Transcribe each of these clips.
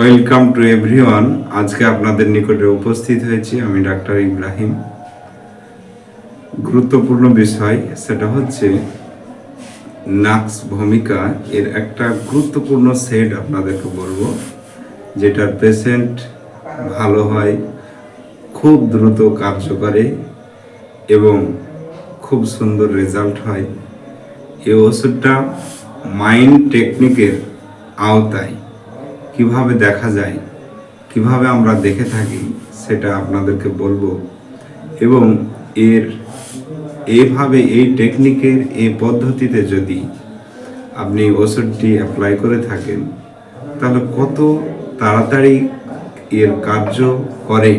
Welcome to everyone. আজকে আপনাদের নিকটে উপস্থিত হয়েছি আমি ডাক্তার ইব্রাহিম। গুরুত্বপূর্ণ বিষয় সেটা হচ্ছে নাক্স ভূমিকা এর একটা গুরুত্বপূর্ণ সেট আপনাদেরকে বলবো, যেটার পেশেন্ট ভালো হয়, খুব দ্রুত কার্য করে এবং খুব সুন্দর রেজাল্ট হয়। এই ওষুধটা মাইন্ড টেকনিকের আওতায় কিভাবে দেখা যায়, কিভাবে আমরা দেখে থাকি সেটা আপনাদেরকে বলবো। এবং এইভাবে এই টেকনিকের এই পদ্ধতিতে যদি আপনি ওষুধটি অ্যাপ্লাই করে থাকেন তাহলে কত তাড়াতাড়ি এর কার্য করে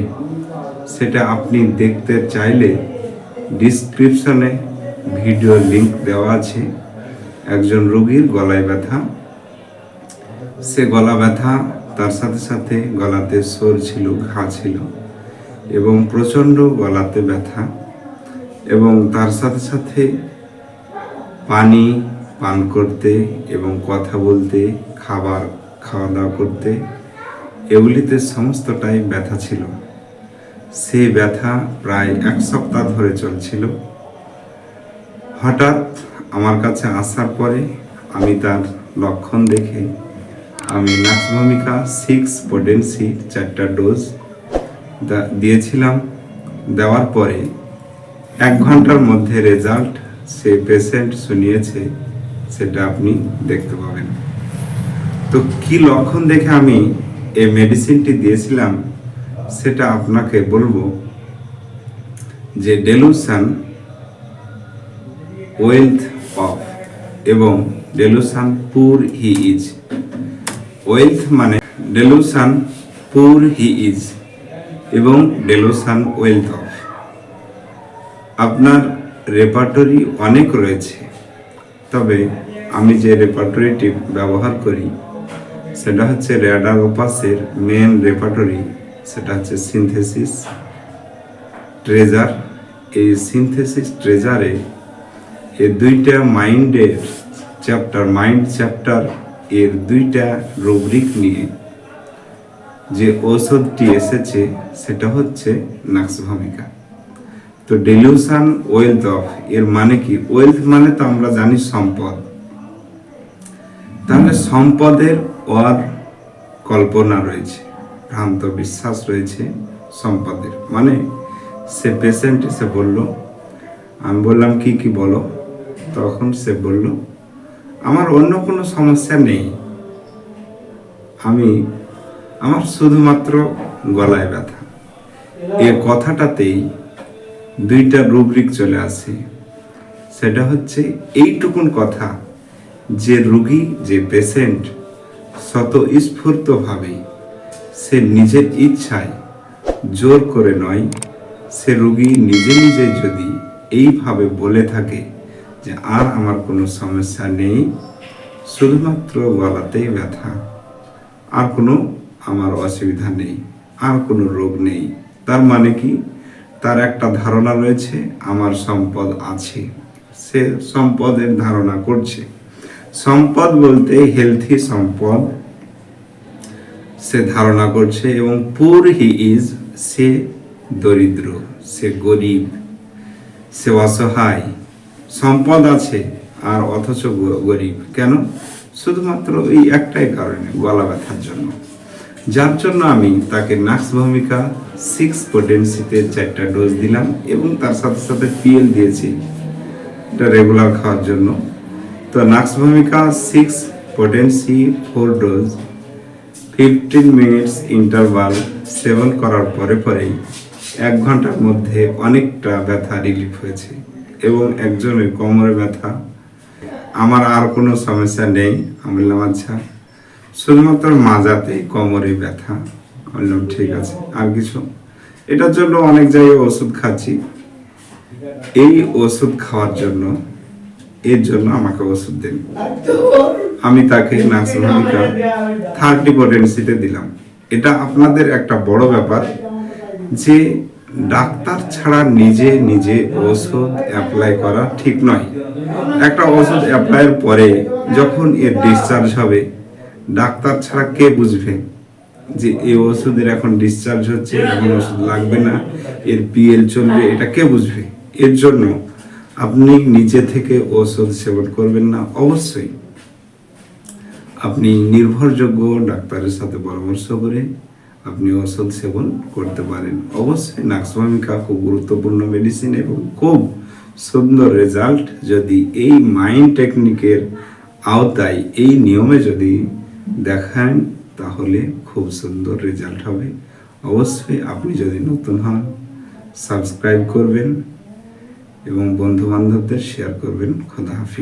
সেটা আপনি দেখতে চাইলে ডিসক্রিপশনে ভিডিও লিংক দেওয়া আছে। একজন রোগীর গলায় ব্যথা, সে গলা ব্যথা, তার সাথে সাথে গলাতে সর ছিল, ঘা ছিল এবং প্রচণ্ড গলাতে ব্যথা, এবং তার সাথে সাথে পানি পান করতে এবং কথা বলতে, খাওয়া দাওয়া করতে, এগুলিতে সমস্তটাই ব্যথা ছিল। সেই ব্যথা প্রায় 1 সপ্তাহ ধরে চলছিল। হঠাৎ আমার কাছে আসার পরে আমি তার লক্ষণ দেখে আমি নাক্স ভূমিকা 6 পোটেন্সি 4টা ডোজ দিয়েছিলাম। দেওয়ার পরে 1 ঘন্টার মধ্যে রেজাল্ট সে পেশেন্ট শুনিয়েছে, সেটা আপনি দেখতে পাবেন। তো কি লক্ষণ দেখে আমি এই মেডিসিনটি দিয়েছিলাম সেটা আপনাকে বলবো। যে ডেলুশন ওয়েলথ অফ এবং ডেলুশন পুর হি ইজ। ওয়েলথ মানে ডেলুশন পুর হি ইজ এবং ডেলুশন ওয়েলথ অফ। আপনার রেপার্টরি অনেক রয়েছে, তবে আমি যে রেপার্টরিটি ব্যবহার করি সেটা হচ্ছে র্যাডারোপাসের মেন রেপার্টরি, সেটা হচ্ছে সিনথেসিস ট্রেজার। এই সিনথেসিস ট্রেজারে এই 2টা মাইন্ডের চ্যাপ্টার, মাইন্ড চ্যাপ্টার এর 2টা রুব্রিক নিয়ে যে ঔষধটি এসেছে সেটা হচ্ছে নাক্স ভূমিকা। তো ডেলিউশন ওয়েলথ অফ এর মানে কি? ওয়েলথ মানে তো আমরা জানি সম্পদ। তাহলে সম্পদের ওর কল্পনা রয়েছে, ভ্রান্ত বিশ্বাস রয়েছে সম্পদের। মানে সে পেশেন্ট এসে বলল, আমি বললাম কি বলো? তখন সে বলল, আমার অন্য কোনো সমস্যা নেই, আমার শুধুমাত্র গলায় ব্যথা। এই কথাটাতেই 2টা রুব্রিক চলে আসে। সেটা হচ্ছে এইটুকুন কথা, যে রোগী, যে পেশেন্ট স্বতঃস্ফূর্তভাবে সে নিজের ইচ্ছায়, জোর করে নয়, সে রোগী নিজে নিজে যদি এইভাবে বলে থাকে যে আর আমার কোনো সমস্যা নেই, শুধুমাত্র গলাতেই ব্যথা, আর কোনো আমার অসুবিধা নেই, আর কোনো রোগ নেই, তার মানে কি? তার একটা ধারণা রয়েছে আমার সম্পদ আছে, সে সম্পদের ধারণা করছে। সম্পদ বলতে হেলথি সম্পদ সে ধারণা করছে। এবং পুর হি ইজ, সে দরিদ্র, সে গরিব, সে অসহায়। সম্পদ আছে আর অথচ গরিব। কেন? শুধুমাত্র এই একটাই কারণে, গলা ব্যথার জন্য। যার জন্য আমি তাকে নাক্স ভূমিকা 6 পোটেন্সিতে 4টা ডোজ দিলাম এবং তার সাথে সাথে পিএল দিয়েছি, এটা রেগুলার খাওয়ার জন্য। তো নাক্স ভূমিকা 6 পোটেন্সি 4 ডোজ 15 মিনিটস ইন্টারভাল সেবন করার পরেই 1 ঘন্টার মধ্যে অনেকটা ব্যথা রিলিফ হয়েছে। এবং একজনের কোমরে ব্যথা, আমার আর কোনো সমস্যা নেই। আমি বললাম আচ্ছা, শুধুমাত্র মাজাতে কোমরে ব্যথা। বললাম ঠিক আছে, আর কিছু? এটার জন্য অনেক জায়গায় ওষুধ খাচ্ছি। এই ওষুধ খাওয়ার জন্য, এর জন্য আমাকে ওষুধ দেন। আমি তাকে নাক্স ভূমিকা 30 পোটেন্সিতে দিলাম। এটা আপনাদের একটা বড় ব্যাপার যে ডাক্তার ছাড়া নিজে ওষুধ অ্যাপ্লাই করা ঠিক নয়। একটা ওষুধ অ্যাপ্লাইয়ের পরে যখন এর ডিসচার্জ হবে, ডাক্তার ছাড়া কে বুঝবে? যে এই ওষুধের এখন ডিসচার্জ হচ্ছে, এখন ওষুধ লাগবে না, এর পিএল চলবে, এটা কে বুঝবে? এর জন্য আপনি নিজে থেকে ওষুধ সেবন করবেন না। অবশ্যই আপনি নির্ভরযোগ্য ডাক্তারের সাথে পরামর্শ করে আপনি ওষুধ সেবন করতে পারেন। অবশ্যই নাক্সভূমিকা খুব গুরুত্বপূর্ণ মেডিসিন এবং খুব সুন্দর রেজাল্ট যদি এই মাইন্ড টেকনিকের আওতায় এই নিয়মে যদি দেখান তাহলে খুব সুন্দর রেজাল্ট হবে। অবশ্যই আপনি যদি নতুন হন সাবস্ক্রাইব করবেন এবং বন্ধু বান্ধবদের শেয়ার করবেন। খোদা হাফিজ।